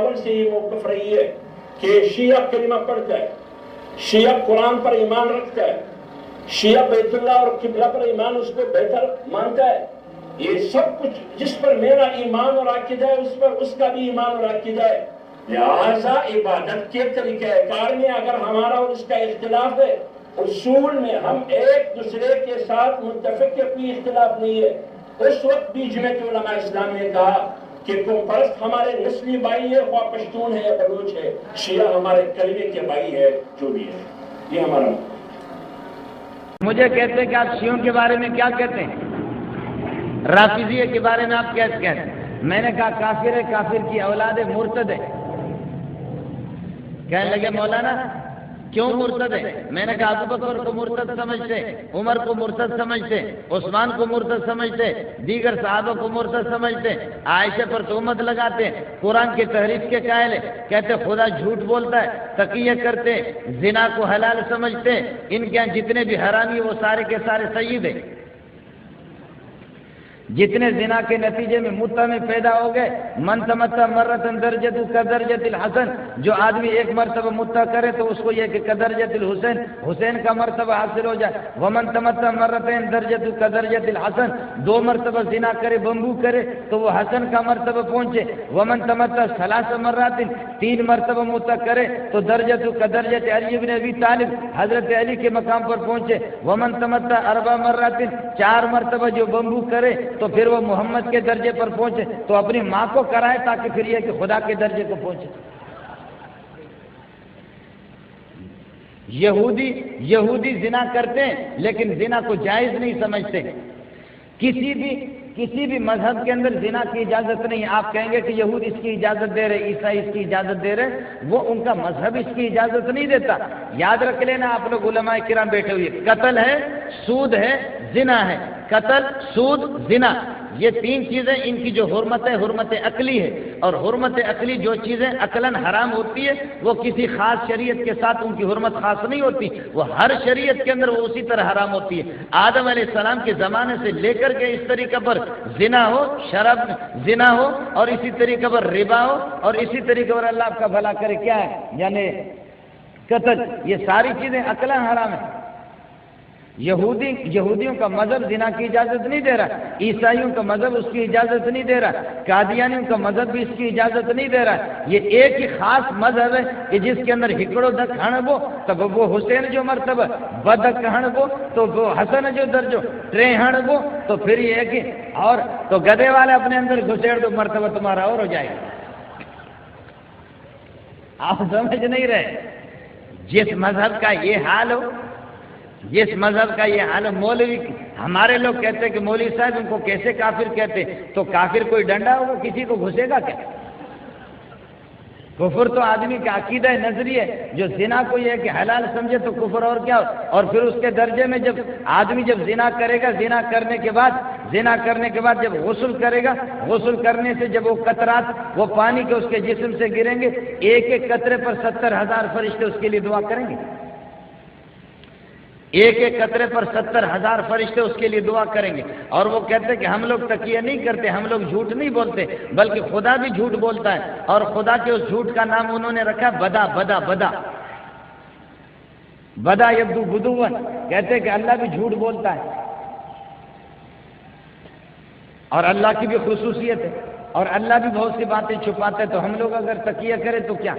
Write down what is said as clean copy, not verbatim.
اول سے یہ موقف رہی ہے کہ شیعہ کلمہ پڑھتا ہے، شیعہ قرآن پر ایمان رکھتا ہے، شیعہ بیت اللہ اور قبلہ پر ایمان اس کو بہتر مانتا ہے. یہ سب کچھ جس پر میرا ایمان اور عقیدہ ہے اس پر اس کا بھی ایمان اور عقیدہ ہے. لہذا عبادت کے طریقہ کار میں اگر ہمارا اور اس کا اختلاف ہے، اصول میں ہم ایک دوسرے کے ساتھ متفق کے کوئی اختلاف نہیں ہے. اس وقت بھی جمعیت علماء اسلام نے کہا کہ قوم پرست ہمارے نسلی بھائی ہے، خواہ پشتون ہے یا بلوچ ہے، شیعہ ہمارے کلمے کے بھائی ہے، جو بھی ہے. یہ ہمارا مجھے کہتے ہیں کہ آپ شیعوں کے بارے میں کیا کہتے ہیں، رافضیہ کے بارے میں آپ کیا کہتے ہیں؟ میں نے کہا کافر ہے، کافر کی اولاد ہے، مرتد ہے. کہنے لگے مولانا کیوں مرتد ہے؟ میں نے کہا ابو بکر کو مرتد سمجھتے، عمر کو مرتد سمجھتے، عثمان کو مرتد سمجھتے، دیگر صحابہ کو مرتد سمجھتے، عائشہ پر تہمت لگاتے، قرآن کی تحریف کے قائل ہے، کہتے خدا جھوٹ بولتا ہے، تقیہ کرتے، زنا کو حلال سمجھتے، ان کے یہاں جتنے بھی حرامی ہیں وہ سارے کے سارے سید ہیں. جتنے زنا کے نتیجے میں متع میں پیدا ہو گئے، من تمتع مرتن درجت کدرجت الحسن، جو آدمی ایک مرتبہ متع کرے تو اس کو یہ کہ کدرجت الحسین، حسین کا مرتبہ حاصل ہو جائے. ومن تمتع مرتين درجت کدرجت الحسن، دو مرتبہ زنا کرے، بمبو کرے تو وہ حسن کا مرتبہ پہنچے. ومن تمتع ثلاث مرات، تین مرتبہ متع کرے تو درجت کدرجت علی بن ابی طالب، حضرت علی کے مقام پر پہنچے. ومن تمتع اربع مرات، چار مرتبہ جو بمبو کرے تو پھر وہ محمد کے درجے پر پہنچے. تو اپنی ماں کو کرائے تاکہ پھر یہ کہ خدا کے درجے کو پہنچے. یہودی زنا کرتے ہیں لیکن زنا کو جائز نہیں سمجھتے. کسی بھی مذہب کے اندر زنا کی اجازت نہیں. آپ کہیں گے کہ یہود اس کی اجازت دے رہے، عیسائی اس کی اجازت دے رہے، وہ ان کا مذہب اس کی اجازت نہیں دیتا. یاد رکھ لینا آپ لوگ علماء کرام بیٹھے ہوئے، قتل ہے، سود ہے، زنا ہے. قتل، سود، زنا، یہ تین چیزیں ان کی جو حرمت ہے حرمت عقلی ہے. اور حرمت عقلی جو چیزیں عقلاً حرام ہوتی ہے وہ کسی خاص شریعت کے ساتھ ان کی حرمت خاص نہیں ہوتی، وہ ہر شریعت کے اندر وہ اسی طرح حرام ہوتی ہے. آدم علیہ السلام کے زمانے سے لے کر کے اس طریقے پر زنا ہو، شراب زنا ہو، اور اسی طریقے پر ربا ہو، اور اسی طریقے پر اللہ آپ کا بھلا کرے کیا ہے یعنی قتل، یہ ساری چیزیں عقلاً حرام ہیں. یہودیوں کا مذہب زنا کی اجازت نہیں دے رہا، عیسائیوں کا مذہب اس کی اجازت نہیں دے رہا، قادیانیوں کا مذہب بھی اس کی اجازت نہیں دے رہا. یہ ایک ہی خاص مذہب ہے کہ جس کے اندر ہکڑو دک ہنبو تب وہ حسین جو مرتبہ، بدک ہنبو تو وہ حسن جو درجو، ٹرے ہنبو تو پھر یہ ہے کہ اور تو گدے والے اپنے اندر گھسیڑ دو مرتبہ تمہارا اور ہو جائے گا. آپ سمجھ نہیں رہے. جس مذہب کا یہ حال ہو، جس مذہب کا یہ حال، مولوی ہمارے لوگ کہتے ہیں کہ مولوی صاحب ان کو کیسے کافر کہتے، تو کافر کوئی ڈنڈا ہوگا کسی کو گھسے گا کیا؟ کفر تو آدمی کا عقیدہ نظری ہے. جو زنا کو یہ کہ حلال سمجھے تو کفر اور کیا. اور پھر اس کے درجے میں جب آدمی جب زنا کرے گا، زنا کرنے کے بعد جب غسل کرے گا، غسل کرنے سے جب وہ قطرات وہ پانی کے اس کے جسم سے گریں گے، ایک ایک قطرے پر 70,000 فرشتے اس کے لیے دعا کریں گے. ایک ایک قطرے پر 70,000 فرشتے اس کے لیے دعا کریں گے. اور وہ کہتے ہیں کہ ہم لوگ تقیہ نہیں کرتے، ہم لوگ جھوٹ نہیں بولتے، بلکہ خدا بھی جھوٹ بولتا ہے. اور خدا کے اس جھوٹ کا نام انہوں نے رکھا بدا بدا بدا بدا یبدو بدون. کہتے ہیں کہ اللہ بھی جھوٹ بولتا ہے اور اللہ کی بھی خصوصیت ہے، اور اللہ بھی بہت سی باتیں چھپاتے. تو ہم لوگ اگر تقیہ کریں تو کیا